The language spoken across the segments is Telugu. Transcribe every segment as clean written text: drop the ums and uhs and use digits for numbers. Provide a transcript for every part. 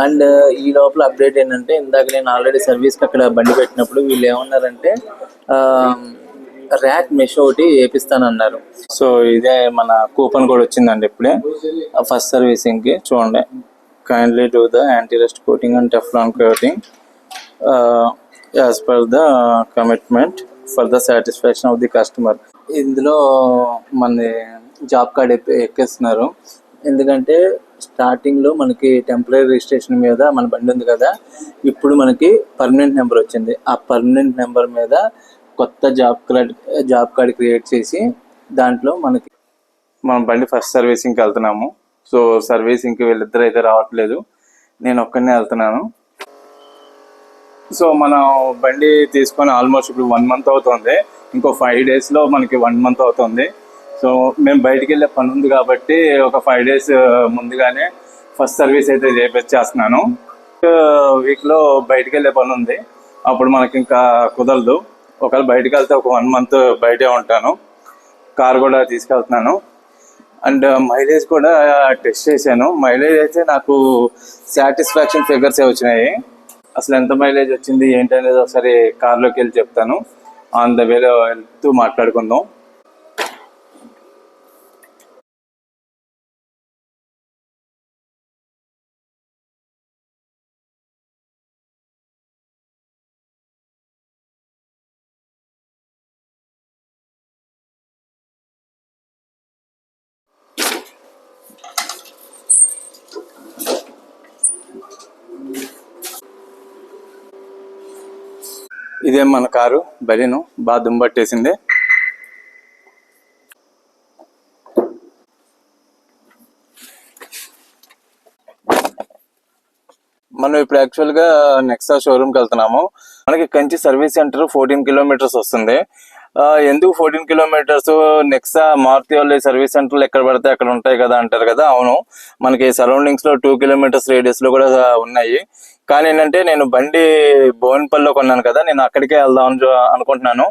అండ్ ఈ లోపల అప్డేట్ ఏంటంటే, ఇందాక నేను ఆల్రెడీ సర్వీస్కి అక్కడ బండి పెట్టినప్పుడు వీళ్ళు ఏమన్నారంటే ర్యాక్ మెష్ ఒకటి వేపిస్తానన్నారు. సో ఇదే మన కూపన్ కూడా వచ్చిందండి ఇప్పుడే ఫస్ట్ సర్వీసింగ్కి. చూడండి, kindly do the anti rust coating and Teflon coating as per the commitment for the satisfaction of the customer. ఇందులో మన జాబ్ కార్డ్ ఎక్కిస్తున్నారు. ఎందుకంటే స్టార్టింగ్లో మనకి టెంపరీ రిజిస్ట్రేషన్ మీద మన బండి ఉంది కదా, ఇప్పుడు మనకి పర్మనెంట్ నెంబర్ వచ్చింది. ఆ పర్మనెంట్ నెంబర్ మీద కొత్త జాబ్ కార్డ్ క్రియేట్ చేసి దాంట్లో మనకి మన బండి ఫస్ట్ సర్వీసింగ్కి వెళ్తున్నాము. సో సర్వీసింగ్కి వీళ్ళిద్దరు అయితే రావట్లేదు, నేను ఒక్కడనే వెళ్తున్నాను. సో మనం బండి తీసుకొని ఆల్మోస్ట్ ఇప్పుడు 1 month అవుతుంది. ఇంకో 5 daysలో మనకి 1 month అవుతుంది. సో మేము బయటికి వెళ్ళే పని ఉంది కాబట్టి ఒక 5 days ముందుగానే ఫస్ట్ సర్వీస్ అయితే చేపించేస్తున్నాను. వీక్లో బయటికి వెళ్ళే పని ఉంది, అప్పుడు మనకి ఇంకా కుదరదు. ఒకవేళ బయటికి వెళ్తే ఒక 1 month బయటే ఉంటాను. కార్ కూడా తీసుకెళ్తున్నాను. అండ్ మైలేజ్ కూడా టెస్ట్ చేశాను. మైలేజ్ అయితే నాకు సాటిస్ఫాక్షన్ ఫిగర్సే వచ్చినాయి. అసలు ఎంత మైలేజ్ వచ్చింది ఏంటి అనేది ఒకసారి కార్లోకి వెళ్ళి చెప్తాను. ఆన్ ద వేలో వెళ్తూ మాట్లాడుకుందాం. ఇదే మన కారు బలీను, బాగా దుంబట్టేసింది. మనం ఇప్పుడు యాక్చువల్గా నెక్సా షోరూమ్కి వెళ్తున్నాము. మనకి కంచి సర్వీస్ సెంటర్ 14 kilometers వస్తుంది. ఎందుకు 14 kilometers? నెక్సా మారుతి వాళ్ళ సర్వీస్ సెంటర్లు ఎక్కడ పడితే అక్కడ ఉంటాయి కదా అంటారు కదా. అవును, మనకి సరౌండింగ్స్లో 2 kilometers రేడియస్లో కూడా ఉన్నాయి. కానీ ఏంటంటే నేను బండి బోయినపల్లిలో కొన్నాను కదా, నేను అక్కడికే వెళ్దాం అనుకుంటున్నాను.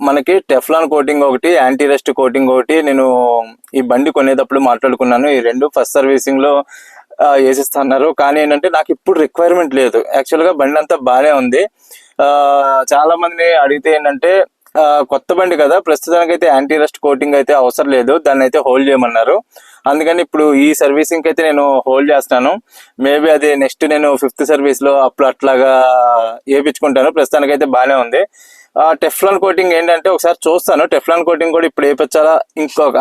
మనకి టెఫ్లాన్ కోటింగ్ ఒకటి, యాంటీ రస్ట్ కోటింగ్ ఒకటి నేను ఈ బండి కొనేటప్పుడు మాట్లాడుకున్నాను. ఈ రెండు ఫస్ట్ సర్వీసింగ్లో వేసిస్తున్నారు. కానీ ఏంటంటే నాకు ఇప్పుడు రిక్వైర్మెంట్ లేదు. యాక్చువల్గా బండి అంతా బాగానే ఉంది. చాలా మందిని అడిగితే ఏంటంటే కొత్త బండి కదా, ప్రస్తుతానికి అయితే యాంటీ రస్ట్ కోటింగ్ అయితే అవసరం లేదు, దాన్ని అయితే హోల్డ్ చేయమన్నారు. అందుకని ఇప్పుడు ఈ సర్వీసింగ్ అయితే నేను హోల్డ్ చేస్తాను. మేబీ అది నెక్స్ట్ నేను 5th సర్వీస్లో అప్పుడు అట్లాగా వేయించుకుంటాను. ప్రస్తుతానికి అయితే బాగానే ఉంది. టెఫ్లాన్ కోటింగ్ ఏంటంటే ఒకసారి చూస్తాను. టెఫ్లాన్ కోటింగ్ కూడా ఇప్పుడు వేయించాలా,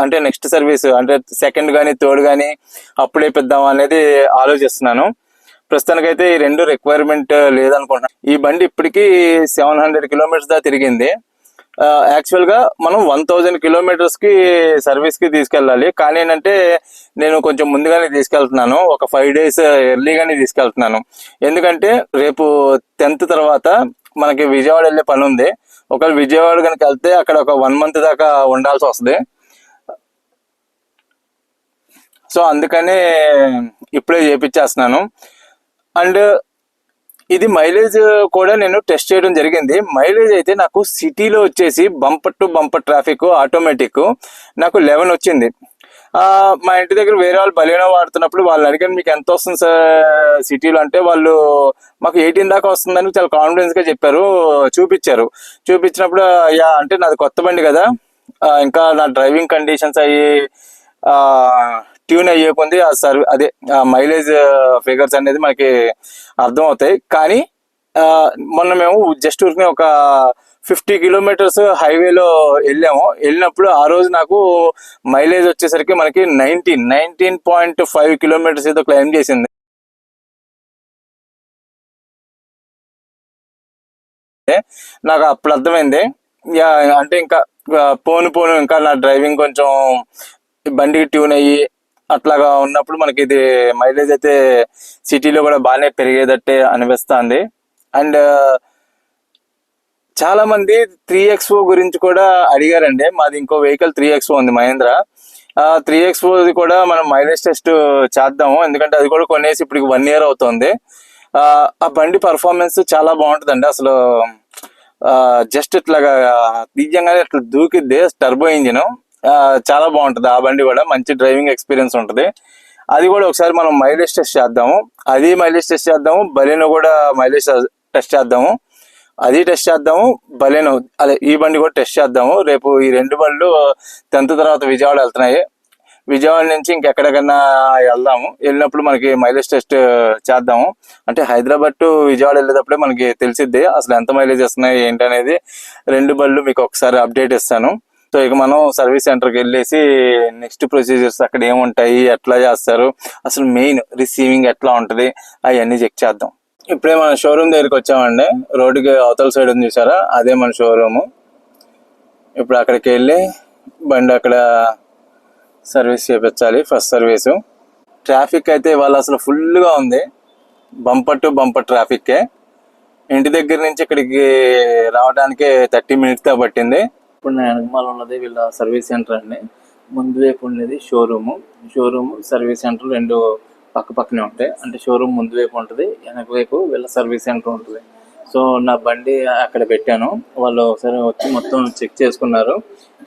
అంటే నెక్స్ట్ సర్వీస్ అంటే 2nd కానీ 3rd కానీ అప్పుడు వేయిద్దాం అనేది ఆలోచిస్తున్నాను. ప్రస్తుతానికైతే ఈ రెండు రిక్వైర్మెంట్ లేదనుకుంటున్నాను. ఈ బండి ఇప్పటికీ 700 kilometers దాకా తిరిగింది. యాక్చువల్గా మనం 1000 kilometers సర్వీస్కి తీసుకెళ్ళాలి. కానీ ఏంటంటే నేను కొంచెం ముందుగానే తీసుకెళ్తున్నాను, ఒక 5 days ఎర్లీగానే తీసుకెళ్తున్నాను. ఎందుకంటే రేపు 10th తర్వాత మనకి విజయవాడ వెళ్ళే పని ఉంది. ఒకవేళ విజయవాడ కనుక వెళ్తే అక్కడ ఒక 1 month దాకా ఉండాల్సి వస్తుంది. సో అందుకనే ఇప్పుడే చేపించేస్తున్నాను. అండ్ ఇది మైలేజ్ కూడా నేను టెస్ట్ చేయడం జరిగింది. మైలేజ్ అయితే నాకు సిటీలో వచ్చేసి bumper to bumper traffic automatic నాకు 11 వచ్చింది. మా ఇంటి దగ్గర వేరే వాళ్ళు బలీనో వాడుతున్నప్పుడు వాళ్ళు అడిగాను, మీకు ఎంత వస్తుంది సార్ సిటీలో అంటే, వాళ్ళు మాకు 18 దాకా వస్తుందని చాలా కాన్ఫిడెన్స్గా చెప్పారు. చూపించినప్పుడు అంటే నాది కొత్త బండి కదా, ఇంకా నా డ్రైవింగ్ కండిషన్స్ అయ్యి ట్యూన్ అయ్యేకుంది అదే మైలేజ్ ఫిగర్స్ అనేది మనకి అర్థం అవుతాయి. కానీ మొన్న మేము జస్ట్ ఊరికి ఒక 50 kilometers హైవేలో వెళ్ళినప్పుడు ఆ రోజు నాకు మైలేజ్ వచ్చేసరికి మనకి 19.5 kilometers ఏదో క్లైమ్ చేసింది. నాకు అప్పుడు అర్థమైంది, అంటే ఇంకా పోను ఇంకా నా డ్రైవింగ్ కొంచెం బండికి ట్యూన్ అయ్యి అట్లాగా ఉన్నప్పుడు మనకి ఇది మైలేజ్ అయితే సిటీలో కూడా బాగానే పెరిగేదట్టే అనిపిస్తుంది. అండ్ చాలా మంది 3XO గురించి కూడా అడిగారండి. మాది ఇంకో వెహికల్ 3XO ఉంది, మహేంద్ర. 3XO కూడా మనం మైలేజ్ టెస్ట్ చేద్దాము, ఎందుకంటే అది కూడా కొనేసి ఇప్పుడు 1 year అవుతుంది. ఆ బండి పర్ఫార్మెన్స్ చాలా బాగుంటుందండి. అసలు జస్ట్ ఇట్లాగా తీయంగానే ఇట్లా దూకిద్ది, టర్బో ఇంజిన్ చాలా బాగుంటుంది. ఆ బండి కూడా మంచి డ్రైవింగ్ ఎక్స్పీరియన్స్ ఉంటుంది. అది కూడా ఒకసారి మనం మైలేజ్ టెస్ట్ చేద్దాము. బలెనో కూడా మైలేజ్ టెస్ట్ చేద్దాము. అది టెస్ట్ చేద్దాము, బలెనో అదే ఈ బండి కూడా టెస్ట్ చేద్దాము. రేపు ఈ 2 బండ్లు 10th తర్వాత విజయవాడ వెళ్తున్నాయి. విజయవాడ నుంచి ఇంకెక్కడికన్నా వెళ్దాము. వెళ్ళినప్పుడు మనకి మైలేజ్ టెస్ట్ చేద్దాము. అంటే హైదరాబాద్ టు విజయవాడ వెళ్ళేటప్పుడే మనకి తెలిసిద్ది అసలు ఎంత మైలేజ్ ఇస్తున్నాయి ఏంటి అనేది. 2 బండ్లు మీకు ఒకసారి అప్డేట్ ఇస్తాను. సో ఇక మనం సర్వీస్ సెంటర్కి వెళ్ళేసి నెక్స్ట్ ప్రొసీజర్స్ అక్కడ ఏముంటాయి, ఎట్లా చేస్తారు, అసలు మెయిన్ రిసీవింగ్ ఎట్లా ఉంటుంది అవన్నీ చెక్ చేద్దాం. ఇప్పుడే మన షోరూమ్ దగ్గరికి వచ్చామండి. రోడ్డుకి అవతల సైడ్ ఉంది చూసారా, అదే మన షోరూము. ఇప్పుడు అక్కడికి వెళ్ళి బండి అక్కడ సర్వీస్ చేయించాలి, ఫస్ట్ సర్వీసు. ట్రాఫిక్ అయితే ఇవాళ అసలు ఫుల్గా ఉంది, బంపర్ టు బంపర్ ట్రాఫిక్కే. ఇంటి దగ్గర నుంచి ఇక్కడికి రావడానికి 30 minutes పట్టింది. ఇప్పుడు నా వెనకమాల ఉన్నది వీళ్ళ సర్వీస్ సెంటర్ అండి. ముందు వైపు ఉండేది షోరూము. సర్వీస్ సెంటర్ 2 పక్క పక్కనే ఉంటాయి. అంటే షోరూమ్ ముందు వైపు ఉంటుంది, వెనక వైపు వీళ్ళ సర్వీస్ సెంటర్ ఉంటుంది. సో నా బండి అక్కడ పెట్టాను. వాళ్ళు ఒకసారి వచ్చి మొత్తం చెక్ చేసుకున్నారు.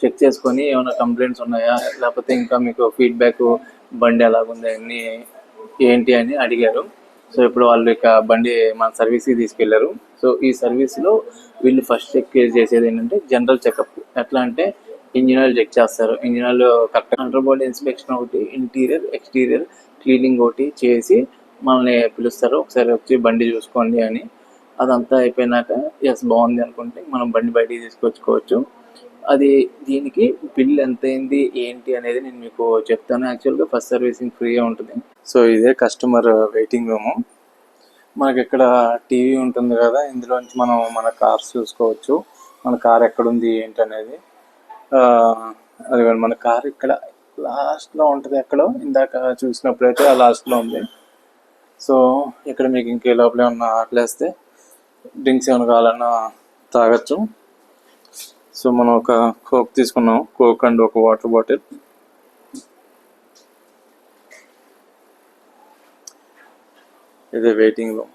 చెక్ చేసుకొని ఏమైనా కంప్లైంట్స్ ఉన్నాయా, లేకపోతే ఇంకా మీకు ఫీడ్బ్యాక్ బండి ఎలాగుంది అన్ని ఏంటి అని అడిగారు. సో ఇప్పుడు వాళ్ళు ఇక బండి మన సర్వీస్కి తీసుకెళ్లారు. సో ఈ సర్వీస్లో వీళ్ళు ఫస్ట్ చెక్ చేసేది ఏంటంటే జనరల్ చెకప్. ఎట్లా అంటే ఇంజిన్ ఆయిల్ చెక్ చేస్తారు. Engine oil correct under body inspection ఒకటి, ఇంటీరియర్ ఎక్స్టీరియర్ క్లీనింగ్ ఒకటి చేసి మనల్ని పిలుస్తారు. ఒకసారి వచ్చి బండి చూసుకోండి అని. అదంతా అయిపోయినాక ఎస్ బాగుంది అనుకుంటే మనం బండి బయటికి తీసుకొచ్చుకోవచ్చు. అది దీనికి బిల్ ఎంత అయింది ఏంటి అనేది నేను మీకు చెప్తాను. యాక్చువల్గా ఫస్ట్ సర్వీసింగ్ ఫ్రీగా ఉంటుంది. సో ఇదే కస్టమర్ వెయిటింగ్ రూము. మనకి ఇక్కడ టీవీ ఉంటుంది కదా, ఇందులోంచి మనం మన కార్స్ చూసుకోవచ్చు. మన కార్ ఎక్కడుంది ఏంటి అనేది. అది మన కార్ ఇక్కడ లాస్ట్లో ఉంటుంది. ఎక్కడో ఇందాక చూసినప్పుడైతే ఆ లాస్ట్లో ఉంది. సో ఇక్కడ మీకు ఇంకే లోపల ఏమన్నా ఆకలేస్తే డ్రింక్స్ ఏమైనా కావాలన్నా తాగొచ్చు. సో మనం ఒక కోక్ తీసుకున్నాం, కోక్ అండ్ ఒక వాటర్ బాటిల్. ఇది వెయిటింగ్ రూమ్.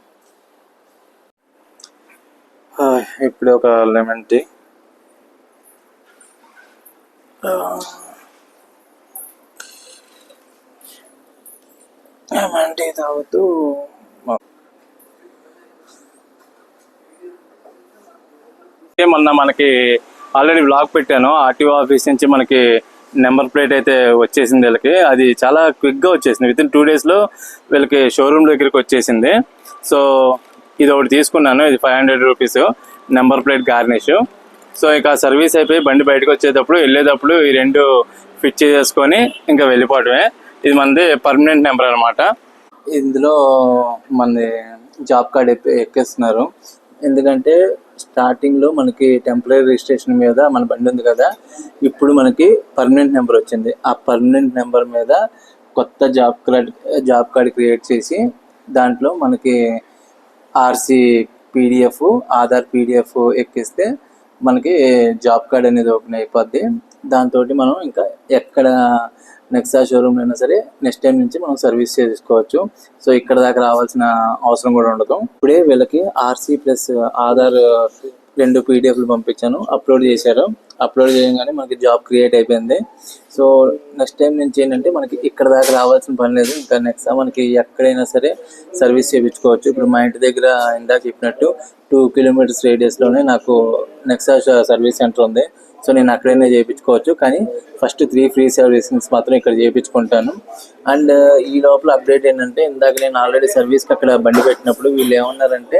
ఇప్పుడు ఒక లెమన్ టీ. లెమన్ టీ తాగుతూ మొన్న మనకి ఆల్రెడీ వ్లాగ్ పెట్టాను. ఆర్టీఓ ఆఫీస్ నుంచి మనకి నెంబర్ ప్లేట్ అయితే వచ్చేసింది వీళ్ళకి. అది చాలా క్విక్గా వచ్చేసింది. విత్ ఇన్ 2 daysలో వీళ్ళకి షోరూమ్ దగ్గరికి వచ్చేసింది. సో ఇది ఒకటి తీసుకున్నాను. ఇది 500 rupees number plate garnish. So ఇక సర్వీస్ అయిపోయి బండి బయటకు వచ్చేటప్పుడు వెళ్ళేటప్పుడు ఈ 2 ఫిట్ చేసుకొని ఇంకా వెళ్ళిపోవడమే. ఇది మనది పర్మనెంట్ నెంబర్ అనమాట. ఇందులో మనది జాబ్ కార్డ్ ఎక్కేస్తున్నారు. ఎందుకంటే స్టార్టింగ్లో మనకి టెంపరీ రిజిస్ట్రేషన్ మీద మన బండి ఉంది కదా, ఇప్పుడు మనకి పర్మనెంట్ నెంబర్ వచ్చింది. ఆ పర్మనెంట్ నెంబర్ మీద కొత్త జాబ్ కార్డ్ క్రియేట్ చేసి దాంట్లో మనకి ఆర్సీ పీడిఎఫ్, ఆధార్ పీడిఎఫ్ ఎక్కిస్తే మనకి జాబ్ కార్డ్ అనేది ఓపెన్ అయిపోద్ది. దాంతో మనం ఇంకా ఎక్కడ నెక్సా షోరూమ్లో అయినా సరే నెక్స్ట్ టైం నుంచి మనం సర్వీస్ చేసుకోవచ్చు. సో ఇక్కడ దాకా రావాల్సిన అవసరం కూడా ఉండదు. ఇప్పుడే వీళ్ళకి ఆర్సీ ప్లస్ ఆధార్ 2 PDFలు పంపించాను, అప్లోడ్ చేశారు. అప్లోడ్ చేయగానే మనకి జాబ్ క్రియేట్ అయిపోయింది. సో నెక్స్ట్ టైం నుంచి ఏంటంటే మనకి ఇక్కడ దాకా రావాల్సిన పని లేదు. ఇంకా నెక్స్ట్ మనకి ఎక్కడైనా సరే సర్వీస్ చేయించుకోవచ్చు. ఇప్పుడు మా ఇంటి దగ్గర ఇందాక చెప్పినట్టు 2 kilometers రేడియస్లోనే నాకు నెక్సా సర్వీస్ సెంటర్ ఉంది. సో నేను అక్కడైనా చేయించుకోవచ్చు. కానీ ఫస్ట్ 3 ఫ్రీ సర్వీసింగ్స్ మాత్రం ఇక్కడ చేయించుకుంటాను. అండ్ ఈ లోపల అప్డేట్ ఏంటంటే ఇందాక నేను ఆల్రెడీ సర్వీస్కి అక్కడ బండి పెట్టినప్పుడు వీళ్ళు ఏమన్నారంటే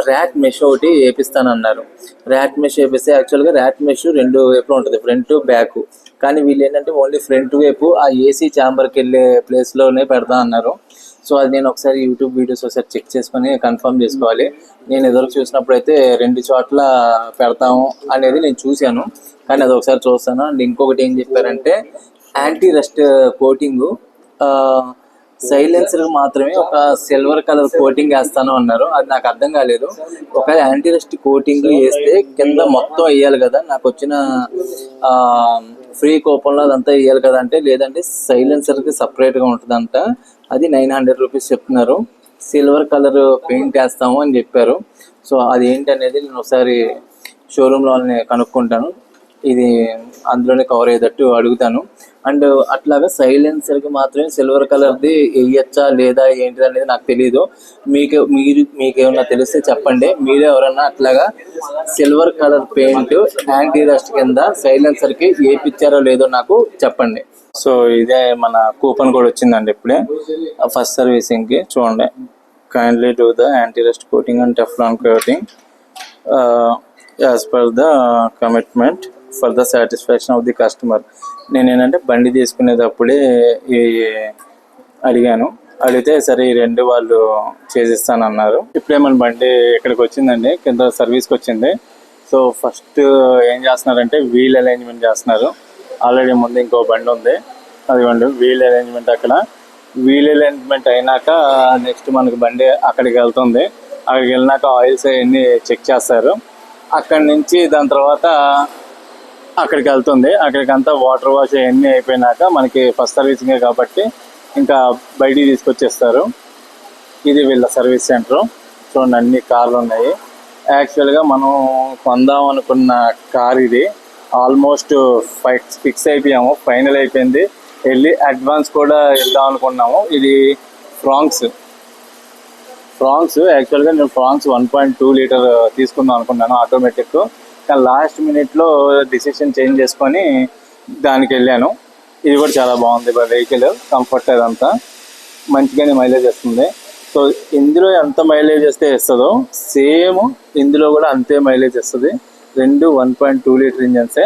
ర్యాక్ మెష్ ఒకటి వేపిస్తానన్నారు. ర్యాక్ మెష్ వేపిస్తే యాక్చువల్గా ర్యాక్ మెష్ 2 వైపులో ఉంటుంది, ఫ్రంట్ బ్యాక్. కానీ వీళ్ళు ఏంటంటే ఓన్లీ ఫ్రంట్ వైపు ఆ ఏసీ ఛాంబర్కి వెళ్ళే ప్లేస్లోనే పెడతా అన్నారు. సో అది నేను ఒకసారి యూట్యూబ్ వీడియోస్ ఒకసారి చెక్ చేసుకొని కన్ఫర్మ్ చేసుకోవాలి. నేను ఎదురు చూసినప్పుడు అయితే 2 చోట్ల పెడతాము అనేది నేను చూశాను, కానీ అది ఒకసారి చూస్తాను. అండ్ ఇంకొకటి ఏం చెప్పారంటే యాంటీ రస్ట్ కోటింగ్ సైలెన్సర్ మాత్రమే ఒక సిల్వర్ కలర్ కోటింగ్ వేస్తాను అన్నారు. అది నాకు అర్థం కాలేదు. ఒక యాంటీ రస్ట్ కోటింగ్ వేస్తే కింద మొత్తం వేయాలి కదా, నాకు వచ్చిన ఫ్రీ కూపన్లో అదంతా వేయాలి కదా అంటే లేదంటే సైలెన్సర్కి సపరేట్గా ఉంటుందంట. అది 900 rupees చెప్తున్నారు. సిల్వర్ కలర్ పెయింట్ వేస్తాము అని చెప్పారు. సో అది ఏంటి అనేది నేను ఒకసారి షోరూంలో వాళ్ళని కనుక్కుంటాను. ఇది అందులోనే కవర్ అయ్యేటట్టు అడుగుతాను. అండ్ అట్లాగా సైలెన్సర్కి మాత్రమే సిల్వర్ కలర్ది వేయచ్చా లేదా ఏంటిది అనేది నాకు తెలియదు. మీకు ఏమన్నా తెలిస్తే చెప్పండి. మీరు ఎవరన్నా అట్లాగా silver colour paint anti rust కింద సైలెన్సర్కి వేయించారో లేదో నాకు చెప్పండి. సో ఇదే మన కూపన్ కూడా వచ్చిందండి ఇప్పుడే ఫస్ట్ సర్వీసింగ్కి. చూడండి, kindly do the anti rust coating and Teflon coating as per the commitment for the satisfaction of the customer. నేను ఏంటంటే బండి తీసుకునేటప్పుడే ఈ అడిగితే సరే ఈ రెండు వాళ్ళు చేసిస్తానన్నారు. ఇప్పుడే మన బండి ఇక్కడికి వచ్చిందండి, కింద సర్వీస్కి వచ్చింది. సో ఫస్ట్ ఏం చేస్తున్నారంటే వీల్ అరేంజ్మెంట్ చేస్తున్నారు. ఆల్రెడీ ముందు ఇంకో బండి ఉంది, అదిగోండి వీల్ అరేంజ్మెంట్. అక్కడ వీల్ అరేంజ్మెంట్ అయినాక నెక్స్ట్ మనకి బండి అక్కడికి వెళ్తుంది. అక్కడికి వెళ్ళినాక ఆయిల్స్ అవన్నీ చెక్ చేస్తారు. అక్కడి నుంచి దాని తర్వాత అక్కడికి వెళ్తుంది. అక్కడికంతా వాటర్ వాష్ అవన్నీ అయిపోయినాక మనకి ఫస్ట్ సర్వీసింగే కాబట్టి ఇంకా బయటికి తీసుకొచ్చేస్తారు. ఇది వీళ్ళ సర్వీస్ సెంటర్. చూడండి, అన్ని కార్లు ఉన్నాయి. యాక్చువల్గా మనం కొందాం అనుకున్న కార్ ఇది. ఆల్మోస్ట్ ఫిక్స్ అయిపోయాము, ఫైనల్ అయిపోయింది. వెళ్ళి అడ్వాన్స్ కూడా ఇద్దాం అనుకున్నాము. ఇది ఫ్రాంక్స్. యాక్చువల్గా నేను ఫ్రాంక్స్ 1.2 లీటర్ తీసుకుందాం అనుకున్నాను ఆటోమేటిక్. కానీ లాస్ట్ మినిట్లో డిసిషన్ చేంజ్ చేసుకొని దానికి వెళ్ళాను. ఇది కూడా చాలా బాగుంది వెహికల్, కంఫర్ట్ అదంతా మంచిగానే మైలేజ్ వస్తుంది. సో ఇందులో ఎంత మైలేజ్ వస్తే ఇస్తుందో సేమ్ ఇందులో కూడా అంతే మైలేజ్ వస్తుంది. రెండు 1.2 లీటర్ ఇంజన్సే.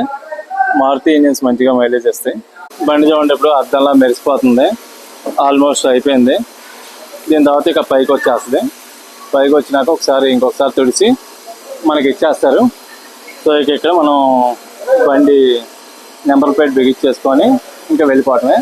మారుతి ఇంజన్స్ మంచిగా మైలేజ్ వస్తాయి. బండి చూడేటప్పుడు అద్దంలా మెరిసిపోతుంది. ఆల్మోస్ట్ అయిపోయింది. దీని తర్వాత ఇక పైకి వచ్చేస్తుంది. పైకి వచ్చినాక ఇంకొకసారి తుడిచి మనకి ఇచ్చేస్తారు. సో ఇక ఇక్కడ మనం బండి నెంబర్ ప్లేట్ బిగించేసుకొని ఇంకా వెళ్ళిపోవటమే.